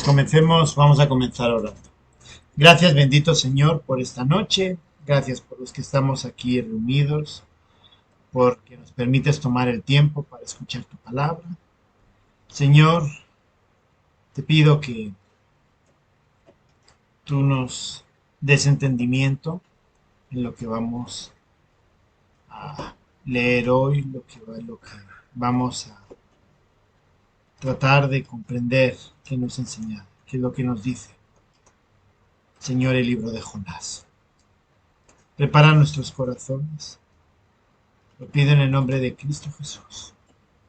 Pues vamos a comenzar orando. Gracias, bendito Señor, por esta noche. Gracias por los que estamos aquí reunidos, porque nos permites tomar el tiempo para escuchar tu palabra. Señor, te pido que tú nos des entendimiento en lo que vamos a leer hoy, lo que vamos a tratar de comprender que nos enseña, que es lo que nos dice, Señor, el libro de Jonás. Prepara nuestros corazones. Lo pido en el nombre de Cristo Jesús.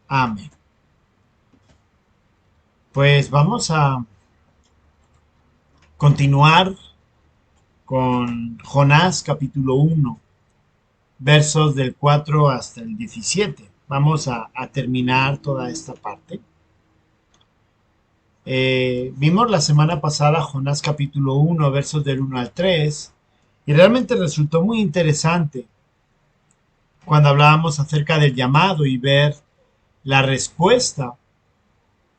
Amén. Pues vamos a continuar con Jonás capítulo 1, versos del 4 hasta el 17. Vamos a terminar toda esta parte. Vimos la semana pasada Jonás capítulo 1, versos del 1 al 3, y realmente resultó muy interesante cuando hablábamos acerca del llamado y ver la respuesta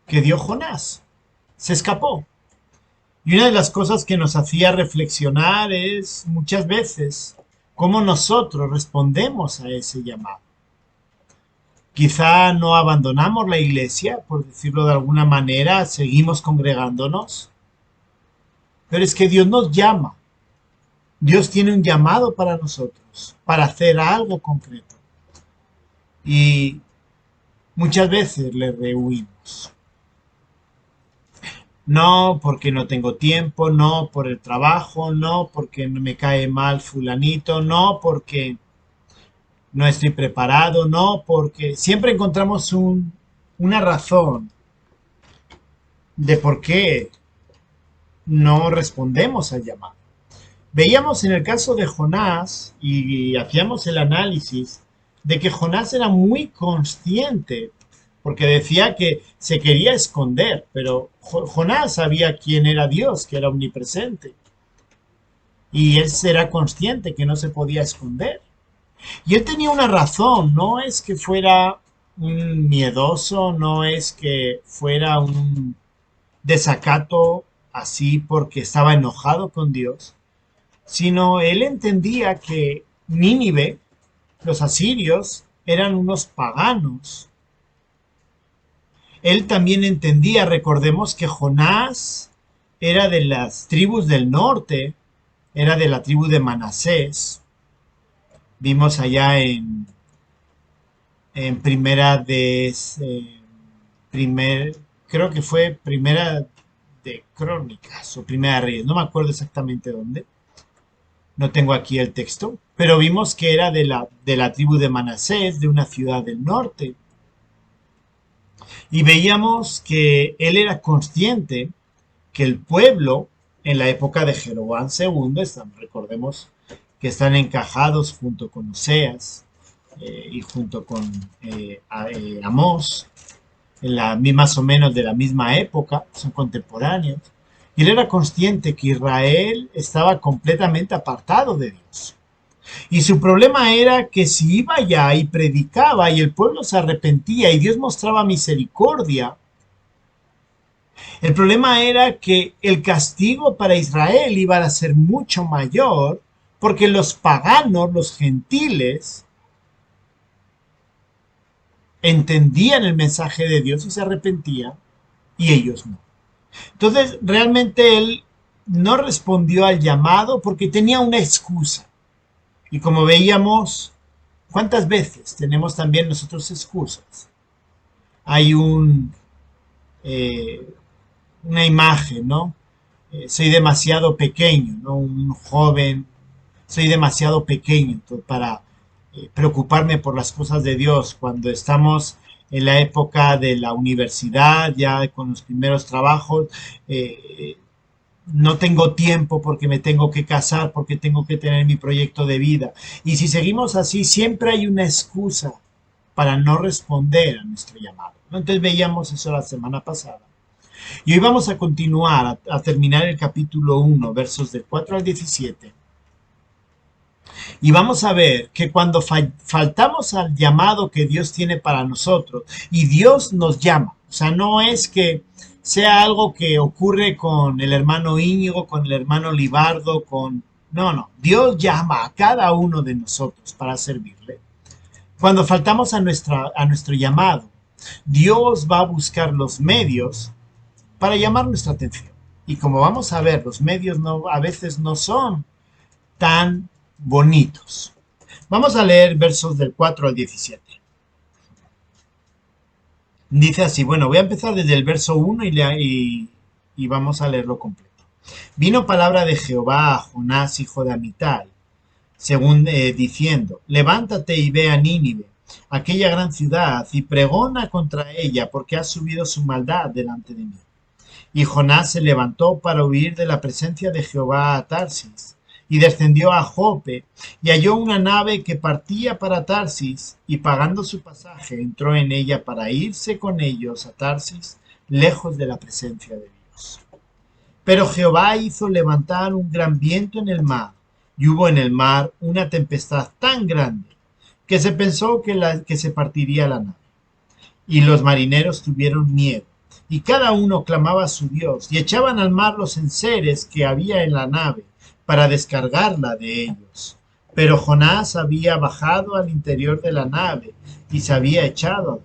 que dio Jonás. Se escapó. Y una de las cosas que nos hacía reflexionar es muchas veces cómo nosotros respondemos a ese llamado. Quizá no abandonamos la iglesia, por decirlo de alguna manera, seguimos congregándonos, pero es que Dios nos llama. Dios tiene un llamado para nosotros, para hacer algo concreto. Y muchas veces le rehuimos. No porque no tengo tiempo, no por el trabajo, no porque me cae mal fulanito, no porque no estoy preparado, no porque siempre encontramos una razón de por qué no respondemos al llamado. Veíamos en el caso de Jonás y hacíamos el análisis de que Jonás era muy consciente, porque decía que se quería esconder, pero Jonás sabía quién era Dios, que era omnipresente, y él era consciente que no se podía esconder. Y él tenía una razón, no es que fuera un miedoso, no es que fuera un desacato así porque estaba enojado con Dios, sino él entendía que Nínive, los asirios, eran unos paganos. Él también entendía, recordemos que Jonás era de las tribus del norte, era de la tribu de Manasés. Vimos allá en primera de creo que fue primera de Crónicas o primera de Reyes, no me acuerdo exactamente dónde. No tengo aquí el texto, pero vimos que era de la tribu de Manasés, de una ciudad del norte. Y veíamos que él era consciente que el pueblo, en la época de Jeroboam II, recordemos que están encajados junto con Oseas y junto con Amós, más o menos de la misma época, son contemporáneos. Y él era consciente que Israel estaba completamente apartado de Dios. Y su problema era que si iba allá y predicaba y el pueblo se arrepentía y Dios mostraba misericordia, el problema era que el castigo para Israel iba a ser mucho mayor porque los paganos, los gentiles, entendían el mensaje de Dios y se arrepentían y ellos no. Entonces, realmente él no respondió al llamado porque tenía una excusa. Y como veíamos, ¿cuántas veces tenemos también nosotros excusas? Hay una imagen, ¿no? Soy demasiado pequeño, ¿no? Un joven, soy demasiado pequeño para preocuparme por las cosas de Dios cuando estamos en la época de la universidad, ya con los primeros trabajos. No tengo tiempo porque me tengo que casar, porque tengo que tener mi proyecto de vida. Y si seguimos así, siempre hay una excusa para no responder a nuestro llamado, ¿no? Entonces veíamos eso la semana pasada. Y hoy vamos a continuar, a terminar el capítulo 1, versos del 4 al 17. Y vamos a ver que cuando faltamos al llamado que Dios tiene para nosotros y Dios nos llama, o sea, no es que sea algo que ocurre con el hermano Íñigo, con el hermano Libardo, con... No, no, Dios llama a cada uno de nosotros para servirle. Cuando faltamos a nuestro llamado, Dios va a buscar los medios para llamar nuestra atención. Y como vamos a ver, los medios no, a veces no son tan bonitos. Vamos a leer versos del 4 al 17. Dice así, bueno, voy a empezar desde el verso 1 y vamos a leerlo completo. Vino palabra de Jehová a Jonás, hijo de Amitai, según diciendo, levántate y ve a Nínive, aquella gran ciudad, y pregona contra ella, porque ha subido su maldad delante de mí. Y Jonás se levantó para huir de la presencia de Jehová a Tarsis, y descendió a Jope, y halló una nave que partía para Tarsis, y pagando su pasaje, entró en ella para irse con ellos a Tarsis, lejos de la presencia de Dios. Pero Jehová hizo levantar un gran viento en el mar, y hubo en el mar una tempestad tan grande, que se pensó que se partiría la nave. Y los marineros tuvieron miedo, y cada uno clamaba a su Dios, y echaban al mar los enseres que había en la nave, para descargarla de ellos. Pero Jonás había bajado al interior de la nave, y se había echado a dormir.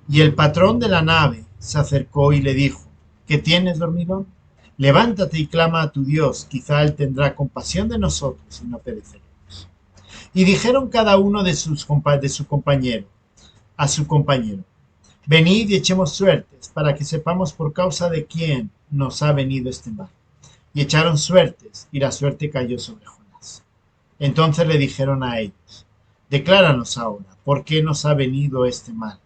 Y el patrón de la nave se acercó y le dijo, ¿qué tienes, dormilón? Levántate y clama a tu Dios, quizá él tendrá compasión de nosotros y no pereceremos. Y dijeron cada uno de su compañero, a su compañero, venid y echemos suertes, para que sepamos por causa de quién nos ha venido este mal. Y echaron suertes, y la suerte cayó sobre Jonás. Entonces le dijeron a ellos, decláranos ahora, ¿por qué nos ha venido este mal?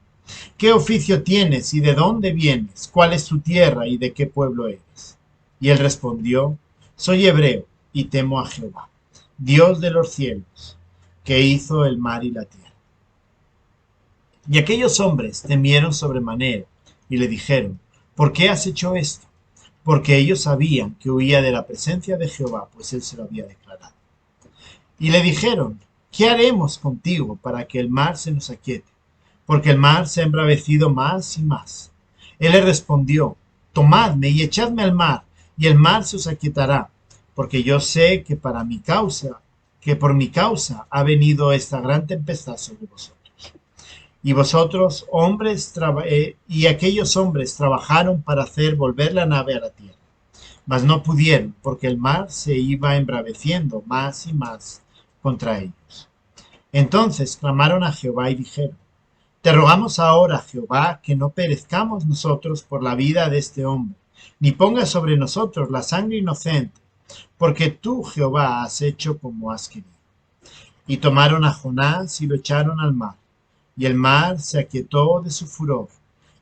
¿Qué oficio tienes y de dónde vienes? ¿Cuál es tu tierra y de qué pueblo eres? Y él respondió, soy hebreo y temo a Jehová, Dios de los cielos, que hizo el mar y la tierra. Y aquellos hombres temieron sobremanera y le dijeron, ¿por qué has hecho esto? Porque ellos sabían que huía de la presencia de Jehová, pues él se lo había declarado. Y le dijeron, ¿qué haremos contigo para que el mar se nos aquiete? Porque el mar se ha embravecido más y más. Él le respondió, tomadme y echadme al mar, y el mar se os aquietará, porque yo sé que por mi causa ha venido esta gran tempestad sobre vosotros. Y vosotros, y aquellos hombres trabajaron para hacer volver la nave a la tierra, mas no pudieron, porque el mar se iba embraveciendo más y más contra ellos. Entonces clamaron a Jehová y dijeron, te rogamos ahora, Jehová, que no perezcamos nosotros por la vida de este hombre, ni pongas sobre nosotros la sangre inocente, porque tú, Jehová, has hecho como has querido. Y tomaron a Jonás y lo echaron al mar, y el mar se aquietó de su furor,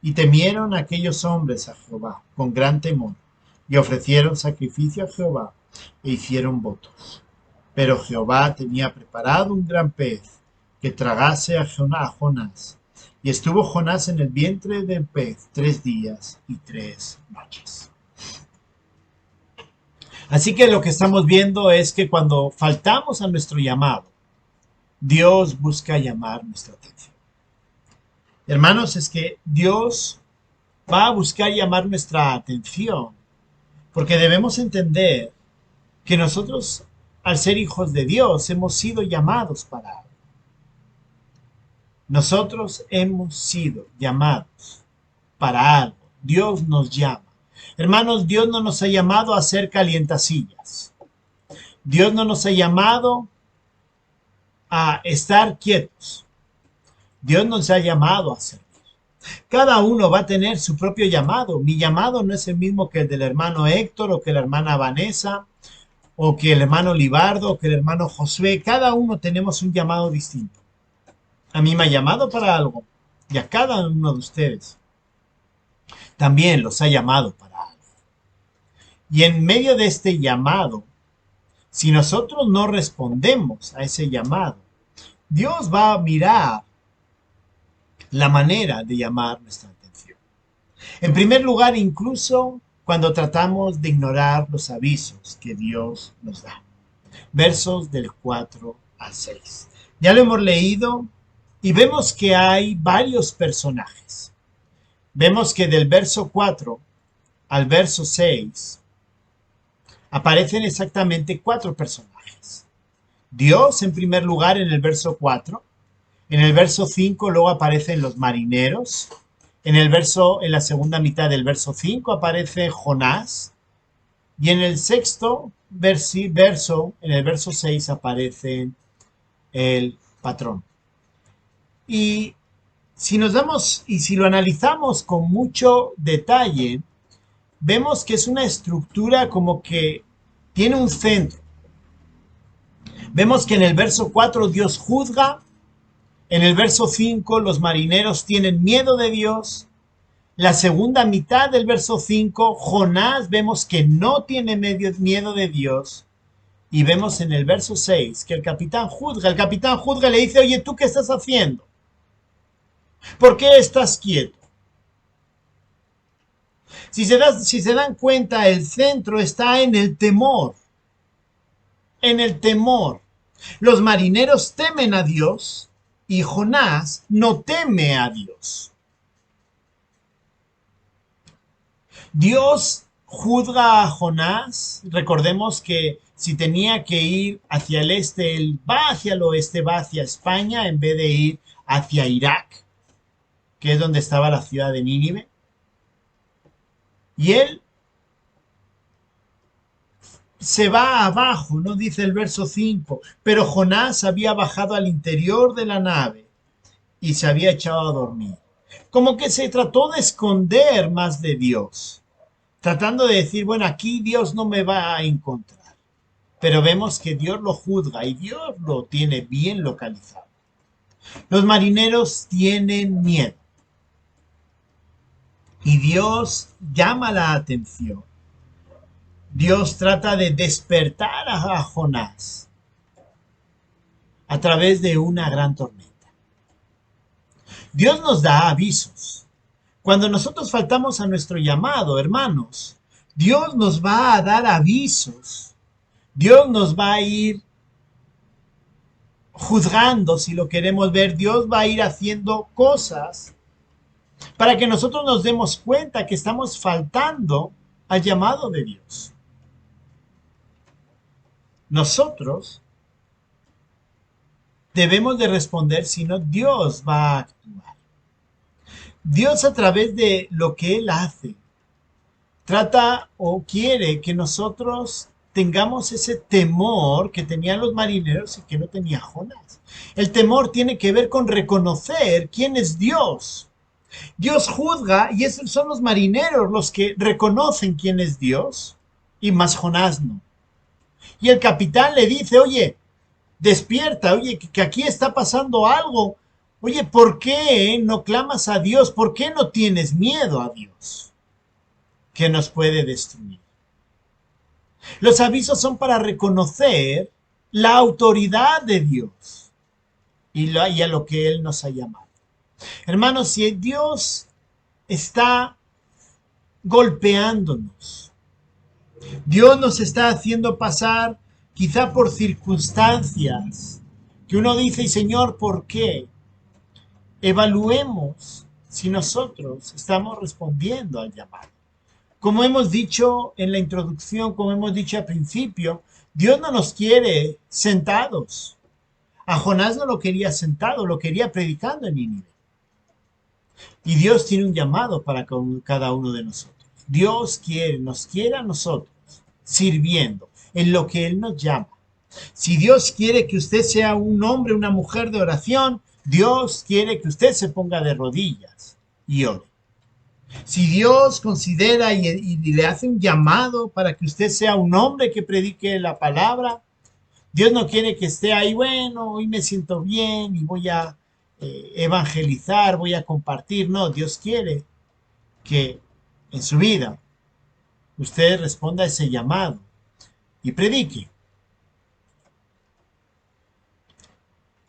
y temieron aquellos hombres a Jehová con gran temor, y ofrecieron sacrificio a Jehová, e hicieron votos. Pero Jehová tenía preparado un gran pez que tragase a Jonás, y estuvo Jonás en el vientre del pez 3 días y 3 noches. Así que lo que estamos viendo es que cuando faltamos a nuestro llamado, Dios busca llamar nuestra atención. Hermanos, es que Dios va a buscar llamar nuestra atención, porque debemos entender que nosotros, al ser hijos de Dios, hemos sido llamados para algo. Nosotros hemos sido llamados para algo. Dios nos llama. Hermanos, Dios no nos ha llamado a ser calientasillas. Dios no nos ha llamado a estar quietos. Dios nos ha llamado a servir. Cada uno va a tener su propio llamado. Mi llamado no es el mismo que el del hermano Héctor o que la hermana Vanessa o que el hermano Libardo o que el hermano Josué. Cada uno tenemos un llamado distinto. A mí me ha llamado para algo y a cada uno de ustedes también los ha llamado para algo. Y en medio de este llamado, si nosotros no respondemos a ese llamado, Dios va a mirar la manera de llamar nuestra atención. En primer lugar, incluso cuando tratamos de ignorar los avisos que Dios nos da. versos del 4 al 6. Ya lo hemos leído y vemos que hay varios personajes. Vemos que del verso 4 al verso 6 aparecen exactamente cuatro personajes. Dios en primer lugar en el verso 4. En el verso 5 luego aparecen los marineros. En la segunda mitad del verso 5 aparece Jonás. Y en el sexto verso, en el verso 6 aparece el patrón. Y si lo analizamos con mucho detalle, vemos que es una estructura como que tiene un centro. Vemos que en el verso 4 Dios juzga, en el verso 5 los marineros tienen miedo de Dios. La segunda mitad del verso 5, Jonás vemos que no tiene miedo de Dios. Y vemos en el verso 6 que el capitán juzga. El capitán juzga y le dice, oye, ¿tú qué estás haciendo? ¿Por qué estás quieto? Si se dan cuenta, el centro está en el temor. En el temor. Los marineros temen a Dios y Jonás no teme a Dios. Dios juzga a Jonás. Recordemos que si tenía que ir hacia el este, él va hacia el oeste, va hacia España en vez de ir hacia Irak, que es donde estaba la ciudad de Nínive. Y él se va abajo, ¿no? Dice el verso 5, pero Jonás había bajado al interior de la nave y se había echado a dormir. Como que se trató de esconder más de Dios, tratando de decir, bueno, aquí Dios no me va a encontrar. Pero vemos que Dios lo juzga y Dios lo tiene bien localizado. Los marineros tienen miedo y Dios llama la atención. Dios trata de despertar a Jonás a través de una gran tormenta. Dios nos da avisos. Cuando nosotros faltamos a nuestro llamado, hermanos, Dios nos va a dar avisos. Dios nos va a ir juzgando, si lo queremos ver. Dios va a ir haciendo cosas para que nosotros nos demos cuenta que estamos faltando al llamado de Dios. Nosotros debemos de responder, si no, Dios va a actuar. Dios, a través de lo que Él hace, trata o quiere que nosotros tengamos ese temor que tenían los marineros y que no tenía Jonás. El temor tiene que ver con reconocer quién es Dios. Dios juzga y esos son los marineros los que reconocen quién es Dios, y más Jonás no. Y el capitán le dice, oye, despierta, oye, que aquí está pasando algo. Oye, ¿por qué no clamas a Dios? ¿Por qué no tienes miedo a Dios, que nos puede destruir? Los avisos son para reconocer la autoridad de Dios y a lo que Él nos ha llamado. Hermanos, si Dios está golpeándonos, Dios nos está haciendo pasar quizá por circunstancias que uno dice, y Señor, ¿por qué? Evaluemos si nosotros estamos respondiendo al llamado. Como hemos dicho en la introducción, como hemos dicho al principio, Dios no nos quiere sentados. A Jonás no lo quería sentado, lo quería predicando en Nínive. Y Dios tiene un llamado para cada uno de nosotros. Dios nos quiere a nosotros sirviendo en lo que Él nos llama. Si Dios quiere que usted sea un hombre, una mujer de oración, Dios quiere que usted se ponga de rodillas y ore. Si Dios considera y le hace un llamado para que usted sea un hombre que predique la palabra, Dios no quiere que esté ahí, bueno, hoy me siento bien y voy a evangelizar, voy a compartir. No, Dios quiere que en su vida usted responda a ese llamado y predique.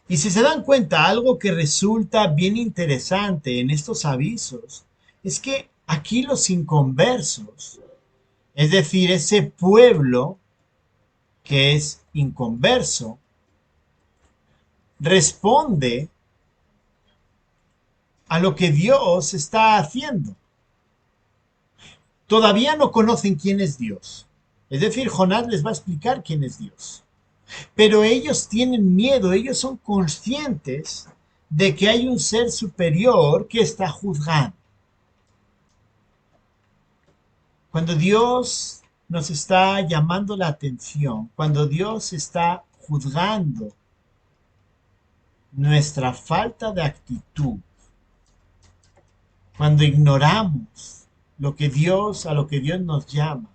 Y si se dan cuenta, algo que resulta bien interesante en estos avisos es que aquí los inconversos, es decir, ese pueblo que es inconverso, responde a lo que Dios está haciendo. Todavía no conocen quién es Dios. Es decir, Jonás les va a explicar quién es Dios. Pero ellos tienen miedo, ellos son conscientes de que hay un ser superior que está juzgando. Cuando Dios nos está llamando la atención, cuando Dios está juzgando nuestra falta de actitud, cuando ignoramos a lo que Dios nos llama,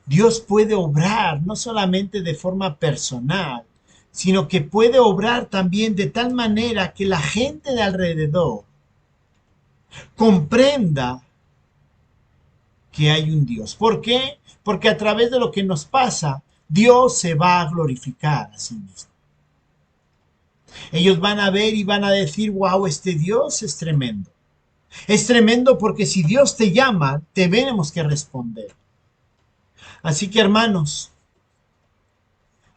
Dios puede obrar no solamente de forma personal, sino que puede obrar también de tal manera que la gente de alrededor comprenda que hay un Dios. ¿Por qué? Porque a través de lo que nos pasa, Dios se va a glorificar a sí mismo. Ellos van a ver y van a decir, wow, este Dios es tremendo. Es tremendo porque si Dios te llama, tenemos que responder. Así que hermanos,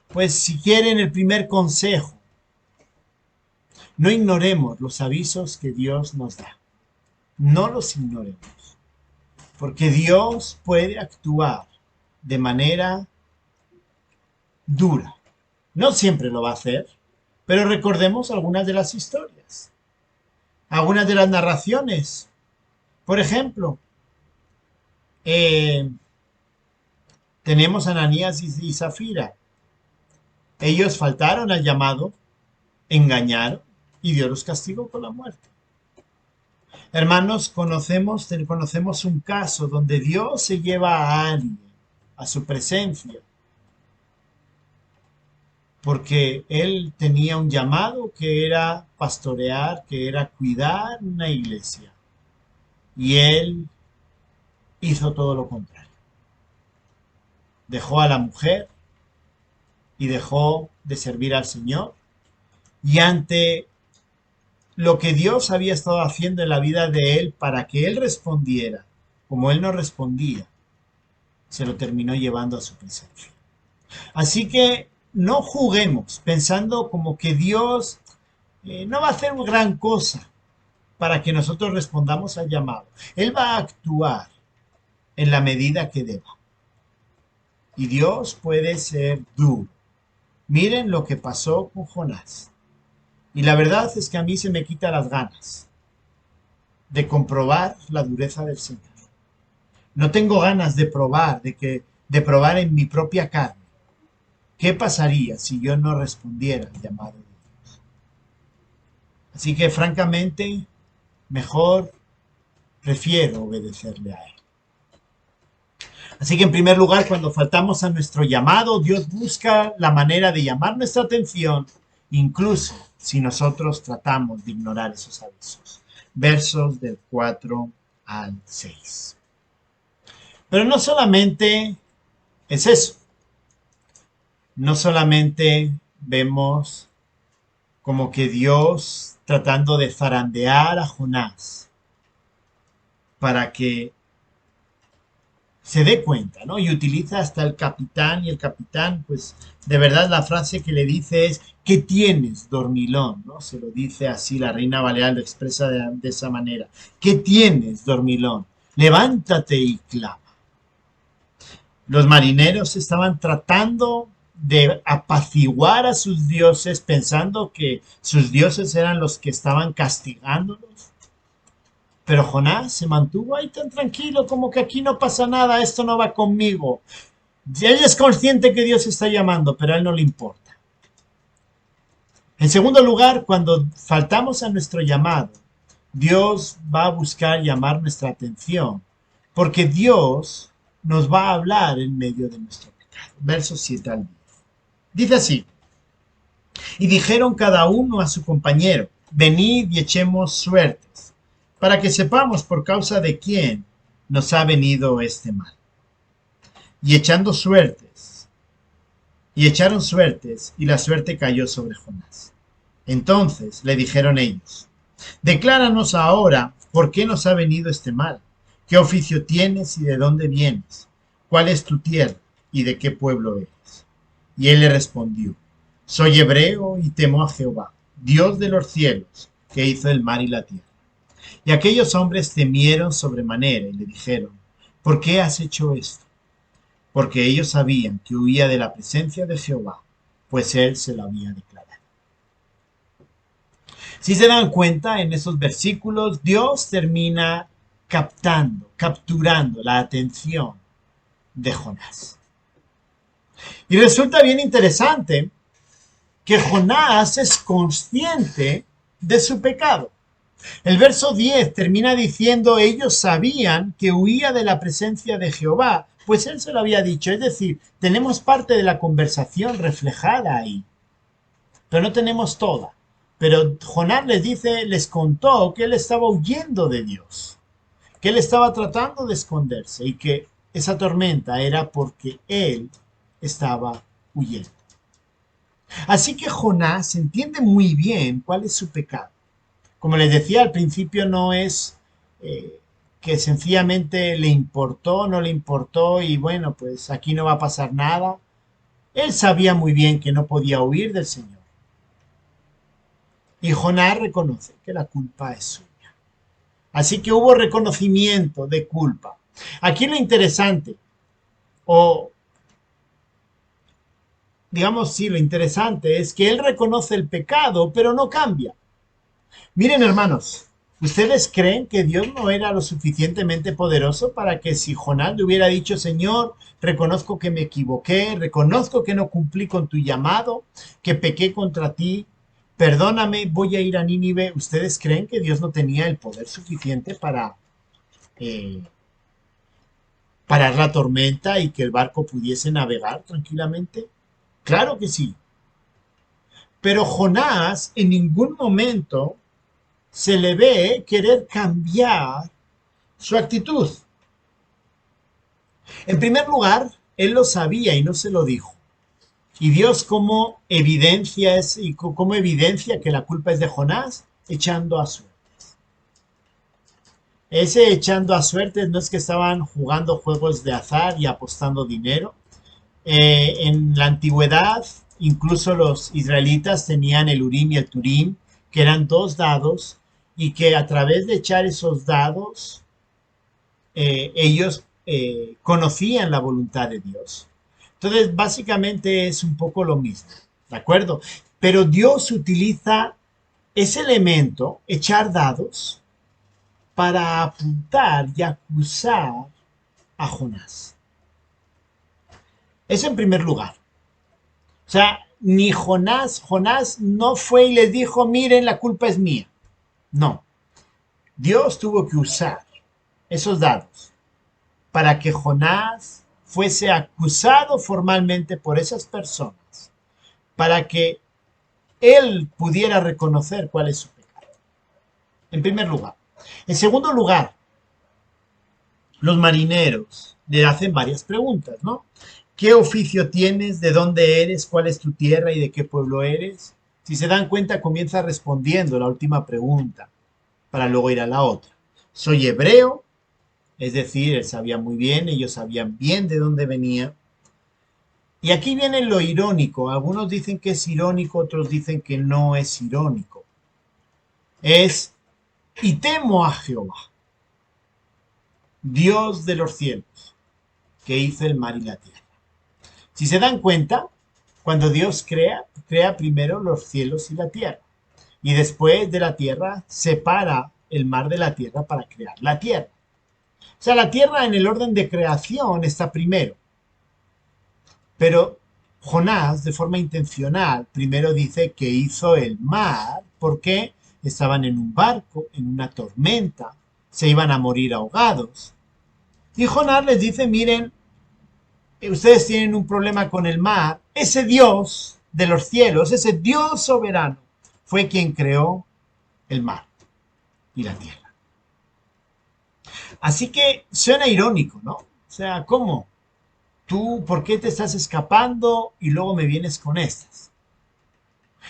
pues si quieren el primer consejo, no ignoremos los avisos que Dios nos da. No los ignoremos. Porque Dios puede actuar de manera dura. No siempre lo va a hacer, pero recordemos algunas de las historias, algunas de las narraciones. Por ejemplo, tenemos a Ananías y Zafira. Ellos faltaron al llamado, engañaron y Dios los castigó con la muerte. Hermanos, conocemos un caso donde Dios se lleva a alguien a su presencia porque él tenía un llamado que era pastorear, que era cuidar una iglesia. Y él hizo todo lo contrario. Dejó a la mujer y dejó de servir al Señor. Y ante lo que Dios había estado haciendo en la vida de él para que él respondiera, como él no respondía, se lo terminó llevando a su presencia. Así que no juguemos pensando como que Dios no va a hacer gran cosa para que nosotros respondamos al llamado. Él va a actuar en la medida que deba. Y Dios puede ser duro. Miren lo que pasó con Jonás. Y la verdad es que a mí se me quita las ganas de comprobar la dureza del Señor. No tengo ganas de probar, de probar en mi propia carne. ¿Qué pasaría si yo no respondiera al llamado de Dios? Así que francamente, mejor prefiero obedecerle a Él. Así que en primer lugar, cuando faltamos a nuestro llamado, Dios busca la manera de llamar nuestra atención, incluso si nosotros tratamos de ignorar esos avisos. Versos del 4 al 6. Pero no solamente es eso. No solamente vemos como que Dios tratando de zarandear a Jonás para que se dé cuenta, ¿no? Y utiliza hasta el capitán, y el capitán, pues, de verdad la frase que le dice es, ¿qué tienes, dormilón? ¿No? Se lo dice así, la Reina Balear lo expresa de esa manera. ¿Qué tienes, dormilón? Levántate y clama. Los marineros estaban tratando de apaciguar a sus dioses, pensando que sus dioses eran los que estaban castigándolos. Pero Jonás se mantuvo ahí tan tranquilo, como que aquí no pasa nada, esto no va conmigo. Él es consciente que Dios está llamando, pero a él no le importa. En segundo lugar, cuando faltamos a nuestro llamado, Dios va a buscar llamar nuestra atención, porque Dios nos va a hablar en medio de nuestro pecado. Versos 7 al 10. Dice así: y dijeron cada uno a su compañero, venid y echemos suertes, para que sepamos por causa de quién nos ha venido este mal. Y echaron suertes, y la suerte cayó sobre Jonás. Entonces le dijeron ellos, decláranos ahora por qué nos ha venido este mal, qué oficio tienes y de dónde vienes, cuál es tu tierra y de qué pueblo eres. Y él le respondió, soy hebreo y temo a Jehová, Dios de los cielos, que hizo el mar y la tierra. Y aquellos hombres temieron sobremanera y le dijeron, ¿por qué has hecho esto? Porque ellos sabían que huía de la presencia de Jehová, pues él se lo había declarado. Si se dan cuenta, en esos versículos, Dios termina capturando la atención de Jonás. Y resulta bien interesante que Jonás es consciente de su pecado. El verso 10 termina diciendo, ellos sabían que huía de la presencia de Jehová, pues él se lo había dicho. Es decir, tenemos parte de la conversación reflejada ahí, pero no tenemos toda. Pero Jonás les dice, les contó que él estaba huyendo de Dios, que él estaba tratando de esconderse y que esa tormenta era porque él estaba huyendo. Así que Jonás entiende muy bien cuál es su pecado. Como les decía al principio, no es que sencillamente le importó, no le importó y bueno, pues aquí no va a pasar nada. Él sabía muy bien que no podía huir del Señor. Y Jonás reconoce que la culpa es suya. Así que hubo reconocimiento de culpa. Aquí lo interesante, o digamos sí, lo interesante es que él reconoce el pecado, pero no cambia. Miren, hermanos, ¿ustedes creen que Dios no era lo suficientemente poderoso para que si Jonás le hubiera dicho, Señor, reconozco que me equivoqué, reconozco que no cumplí con tu llamado, que pequé contra ti, perdóname, voy a ir a Nínive? ¿Ustedes creen que Dios no tenía el poder suficiente para eh, parar la tormenta y que el barco pudiese navegar tranquilamente? Claro que sí. Pero Jonás en ningún momento se le ve querer cambiar su actitud. En primer lugar, él lo sabía y no se lo dijo. Y Dios cómo evidencia que la culpa es de Jonás, echando a suerte. Ese echando a suerte no es que estaban jugando juegos de azar y apostando dinero. En la antigüedad, incluso los israelitas tenían el Urim y el Turim, que eran dos dados, y que a través de echar esos dados ellos conocían la voluntad de Dios. Entonces, básicamente es un poco lo mismo, ¿de acuerdo? Pero Dios utiliza ese elemento, echar dados, para apuntar y acusar a Jonás. Eso en primer lugar. O sea, ni Jonás no fue y les dijo, miren, la culpa es mía. No, Dios tuvo que usar esos dados para que Jonás fuese acusado formalmente por esas personas, para que él pudiera reconocer cuál es su pecado. En primer lugar. En segundo lugar, los marineros le hacen varias preguntas, ¿no? ¿Qué oficio tienes? ¿De dónde eres? ¿Cuál es tu tierra y de qué pueblo eres? Si se dan cuenta, comienza respondiendo la última pregunta para luego ir a la otra. Soy hebreo, es decir, él sabía muy bien, ellos sabían bien de dónde venía. Y aquí viene lo irónico. Algunos dicen que es irónico, otros dicen que no es irónico. Es, y temo a Jehová, Dios de los cielos, que hizo el mar y la tierra. Si se dan cuenta, cuando Dios crea primero los cielos y la tierra. Y después de la tierra separa el mar de la tierra para crear la tierra. O sea, la tierra en el orden de creación está primero. Pero Jonás, de forma intencional, primero dice que hizo el mar porque estaban en un barco, en una tormenta, se iban a morir ahogados. Y Jonás les dice, miren, ustedes tienen un problema con el mar, ese Dios de los cielos, ese Dios soberano, fue quien creó el mar y la tierra. Así que suena irónico, ¿no? O sea, ¿cómo? ¿Tú por qué te estás escapando y luego me vienes con estas?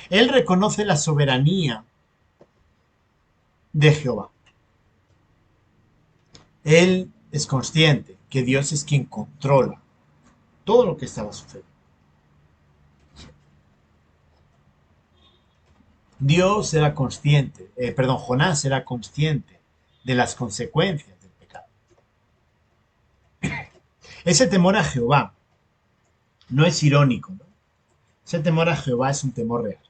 Él reconoce la soberanía de Jehová. Él es consciente que Dios es quien controla todo lo que estaba sucediendo. Dios era consciente, Jonás era consciente de las consecuencias del pecado. Ese temor a Jehová no es irónico, ¿no? Ese temor a Jehová es un temor real.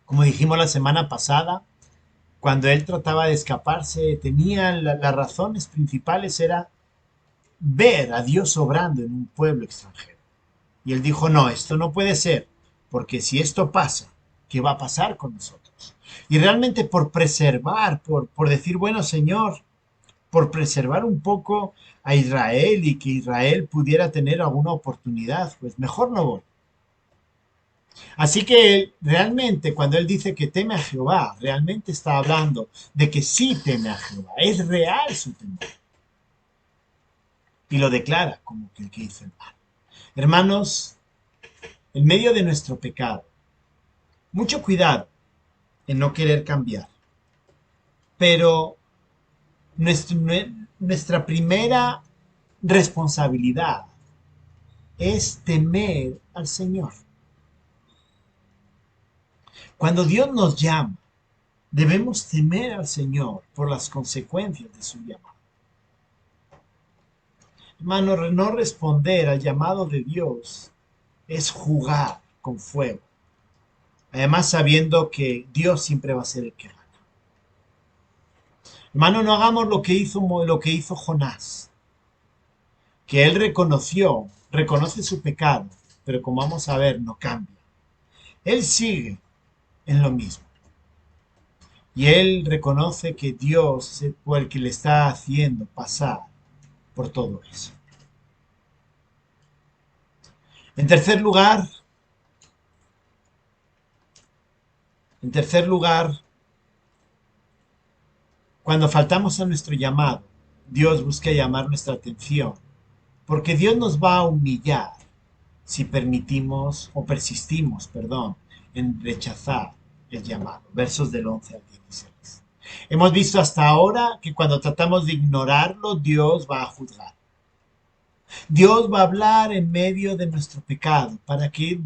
Como dijimos la semana pasada, cuando él trataba de escaparse, tenía las razones principales era ver a Dios obrando en un pueblo extranjero. Y él dijo, no, esto no puede ser, porque si esto pasa, ¿qué va a pasar con nosotros? Y realmente por preservar, por decir, bueno, Señor, por preservar un poco a Israel y que Israel pudiera tener alguna oportunidad, pues mejor no voy. Así que realmente cuando él dice que teme a Jehová, realmente está hablando de que sí teme a Jehová, es real su temor. Y lo declara como que el que hizo el mal. Hermanos, en medio de nuestro pecado, mucho cuidado en no querer cambiar. Pero nuestro- nuestra primera responsabilidad es temer al Señor. Cuando Dios nos llama, debemos temer al Señor por las consecuencias de su llamado. Hermano, no responder al llamado de Dios es jugar con fuego. Además, sabiendo que Dios siempre va a ser el que gana. Hermano, no hagamos lo que hizo Jonás, que él reconoce su pecado, pero como vamos a ver, no cambia. Él sigue en lo mismo. Y él reconoce que Dios es el que le está haciendo pasar por todo eso. En tercer lugar, en tercer lugar, cuando faltamos a nuestro llamado, Dios busca llamar nuestra atención, porque Dios nos va a humillar si permitimos o persistimos, perdón, en rechazar el llamado. Versos del 11 al 16. Hemos visto hasta ahora que cuando tratamos de ignorarlo, Dios va a juzgar. Dios va a hablar en medio de nuestro pecado para que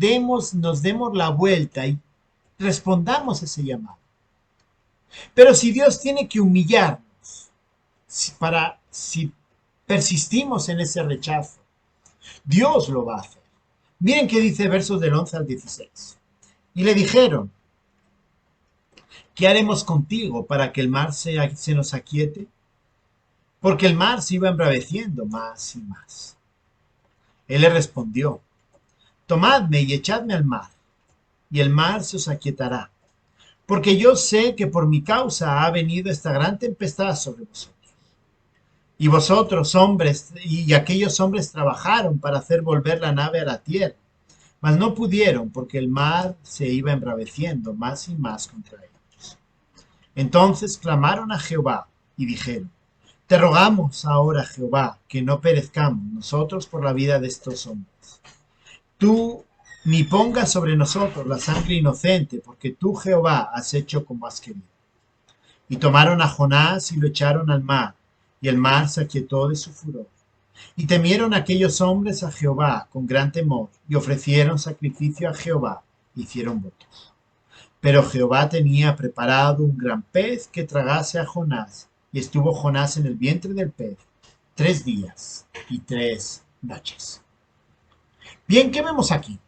nos demos la vuelta y respondamos a ese llamado. Pero si Dios tiene que humillarnos si persistimos en ese rechazo, Dios lo va a hacer. Miren qué dice versos del 11 al 16. Y le dijeron, ¿qué haremos contigo para que el mar se nos aquiete? Porque el mar se iba embraveciendo más y más. Él le respondió, tomadme y echadme al mar, y el mar se os aquietará. Porque yo sé que por mi causa ha venido esta gran tempestad sobre vosotros. Y vosotros, hombres, y aquellos hombres trabajaron para hacer volver la nave a la tierra, mas no pudieron porque el mar se iba embraveciendo más y más contra ellos. Entonces clamaron a Jehová y dijeron, te rogamos ahora, Jehová, que no perezcamos nosotros por la vida de estos hombres. Tú ni pongas sobre nosotros la sangre inocente, porque tú, Jehová, has hecho como has querido. Y tomaron a Jonás y lo echaron al mar, y el mar se aquietó de su furor. Y temieron aquellos hombres a Jehová con gran temor, y ofrecieron sacrificio a Jehová, e hicieron votos. Pero Jehová tenía preparado un gran pez que tragase a Jonás, y estuvo Jonás en el vientre del pez 3 días y 3 noches. Bien, ¿qué vemos aquí?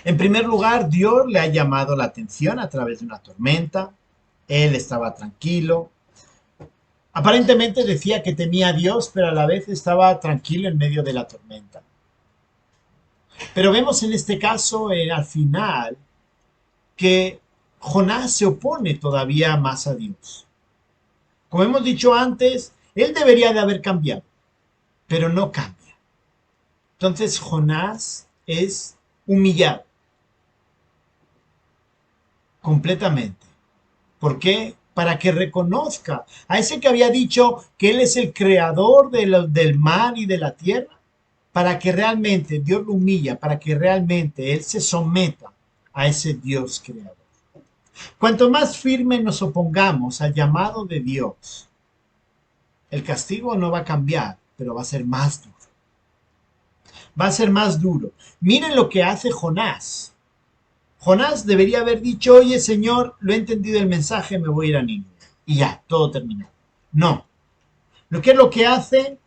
En primer lugar, Dios le ha llamado la atención a través de una tormenta. Él estaba tranquilo. Aparentemente decía que temía a Dios, pero a la vez estaba tranquilo en medio de la tormenta. Pero vemos en este caso, al final, que Jonás se opone todavía más a Dios. Como hemos dicho antes, él debería de haber cambiado, pero no cambia. Entonces Jonás es humillado completamente. ¿Por qué? Para que reconozca a ese que había dicho que él es el creador del mar y de la tierra, para que realmente Dios lo humilla, para que realmente él se someta a ese Dios creador. Cuanto más firme nos opongamos al llamado de Dios, el castigo no va a cambiar, pero va a ser más duro. Va a ser más duro. Miren lo que hace Jonás. Jonás debería haber dicho, oye Señor, lo he entendido el mensaje, me voy a ir a Nínive. Y ya, todo terminó. No. ¿Lo que es lo que hace?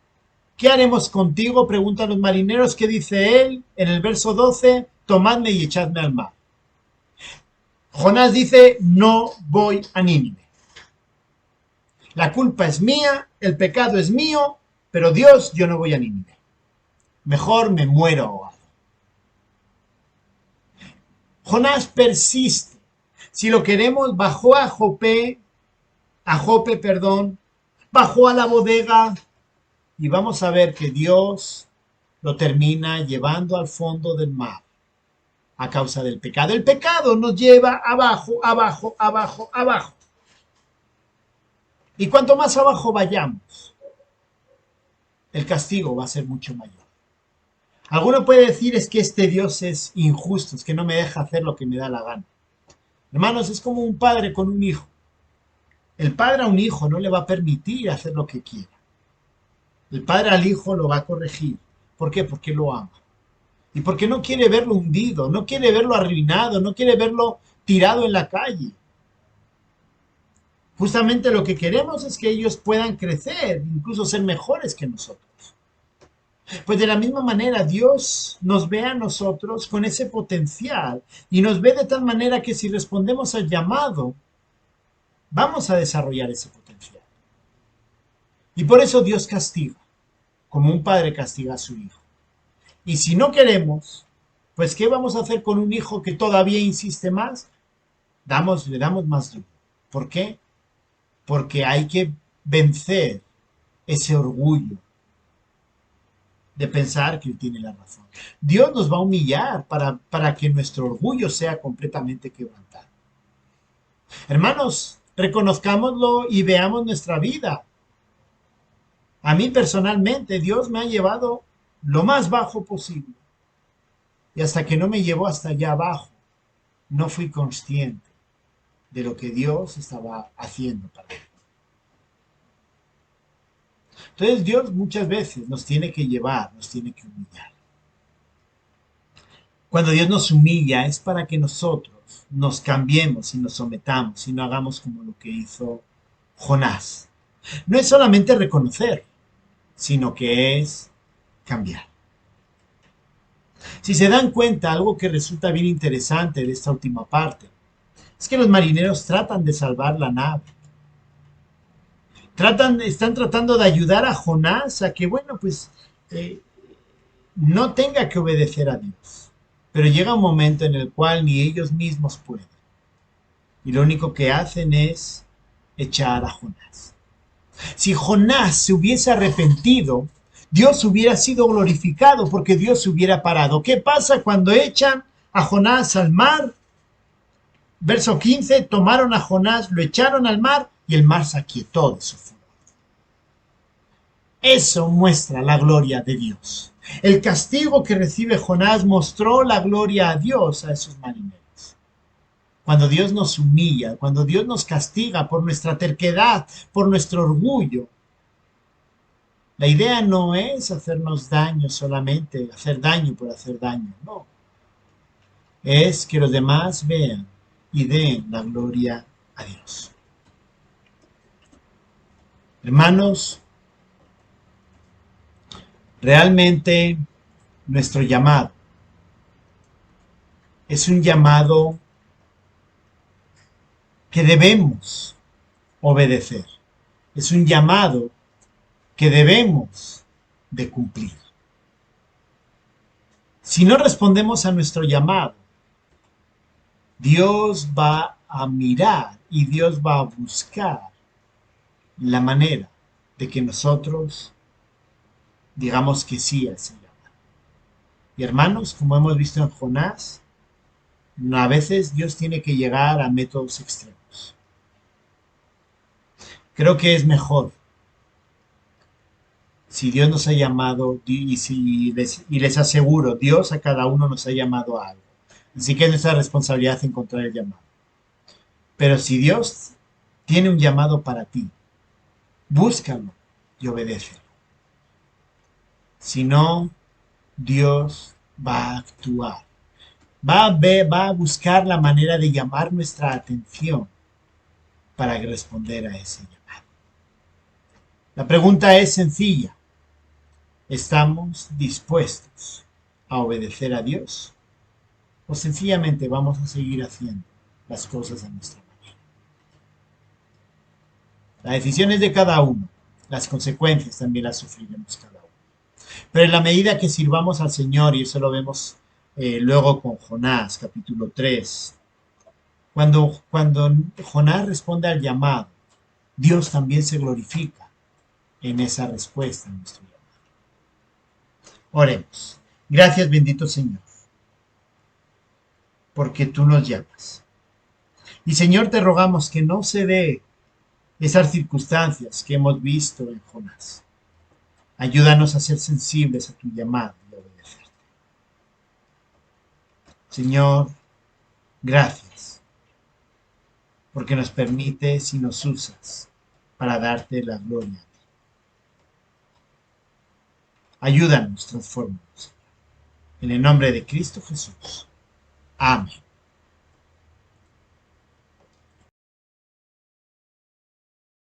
¿Qué haremos contigo? Preguntan los marineros. ¿Qué dice él? En el verso 12, tomadme y echadme al mar. Jonás dice, no voy a Nínive. La culpa es mía, el pecado es mío, pero Dios, yo no voy a Nínive. Mejor me muero ahogado. Jonás persiste. Si lo queremos, bajó a Jope, perdón, bajó a la bodega y vamos a ver que Dios lo termina llevando al fondo del mar a causa del pecado. El pecado nos lleva abajo, abajo, abajo, abajo. Y cuanto más abajo vayamos, el castigo va a ser mucho mayor. Alguno puede decir es que este Dios es injusto, es que no me deja hacer lo que me da la gana. Hermanos, es como un padre con un hijo. El padre a un hijo no le va a permitir hacer lo que quiera. El padre al hijo lo va a corregir. ¿Por qué? Porque lo ama. Y porque no quiere verlo hundido, no quiere verlo arruinado, no quiere verlo tirado en la calle. Justamente lo que queremos es que ellos puedan crecer, incluso ser mejores que nosotros. Pues de la misma manera Dios nos ve a nosotros con ese potencial y nos ve de tal manera que si respondemos al llamado, vamos a desarrollar ese potencial. Y por eso Dios castiga, como un padre castiga a su hijo. Y si no queremos, pues ¿qué vamos a hacer con un hijo que todavía insiste más? Le damos más duro. ¿Por qué? Porque hay que vencer ese orgullo de pensar que él tiene la razón. Dios nos va a humillar para que nuestro orgullo sea completamente quebrantado. Hermanos, reconozcámoslo y veamos nuestra vida. A mí personalmente Dios me ha llevado lo más bajo posible. Y hasta que no me llevó hasta allá abajo, no fui consciente de lo que Dios estaba haciendo para mí. Entonces Dios muchas veces nos tiene que llevar, nos tiene que humillar. Cuando Dios nos humilla es para que nosotros nos cambiemos y nos sometamos y no hagamos como lo que hizo Jonás. No es solamente reconocer, sino que es cambiar. Si se dan cuenta, algo que resulta bien interesante de esta última parte, es que los marineros tratan de salvar la nave. Están tratando de ayudar a Jonás a que, bueno, pues eh, no tenga que obedecer a Dios. Pero llega un momento en el cual ni ellos mismos pueden. Y lo único que hacen es echar a Jonás. Si Jonás se hubiese arrepentido, Dios hubiera sido glorificado porque Dios se hubiera parado. ¿Qué pasa cuando echan a Jonás al mar? Verso 15, tomaron a Jonás, lo echaron al mar y el mar se aquietó de su furor. Eso muestra la gloria de Dios. El castigo que recibe Jonás mostró la gloria a Dios a esos marineros. Cuando Dios nos humilla, cuando Dios nos castiga por nuestra terquedad, por nuestro orgullo, la idea no es hacernos daño solamente, hacer daño por hacer daño, no. Es que los demás vean y den la gloria a Dios. Hermanos, realmente nuestro llamado es un llamado que debemos obedecer. Es un llamado que debemos de cumplir. Si no respondemos a nuestro llamado, Dios va a mirar y Dios va a buscar la manera de que nosotros digamos que sí a ese llamado. Y hermanos, como hemos visto en Jonás, a veces Dios tiene que llegar a métodos extremos. Creo que es mejor si Dios nos ha llamado y les aseguro, Dios a cada uno nos ha llamado a algo. Así que es nuestra responsabilidad encontrar el llamado. Pero si Dios tiene un llamado para ti, búscalo y obedécelo. Si no, Dios va a actuar. va a buscar la manera de llamar nuestra atención para responder a ese llamado. La pregunta es sencilla. ¿Estamos dispuestos a obedecer a Dios? ¿O sencillamente vamos a seguir haciendo las cosas a nuestra manera? La decisión es de cada uno. Las consecuencias también las sufriremos cada uno. Pero en la medida que sirvamos al Señor, y eso lo vemos luego con Jonás, capítulo 3, cuando Jonás responde al llamado, Dios también se glorifica en esa respuesta a nuestro llamado. Oremos. Gracias, bendito Señor, porque tú nos llamas. Y Señor, te rogamos que no se dé esas circunstancias que hemos visto en Jonás. Ayúdanos a ser sensibles a tu llamado y a obedecerte. Señor, gracias, porque nos permites y nos usas para darte la gloria. Ayúdanos, transfórmanos. En el nombre de Cristo Jesús. Amén.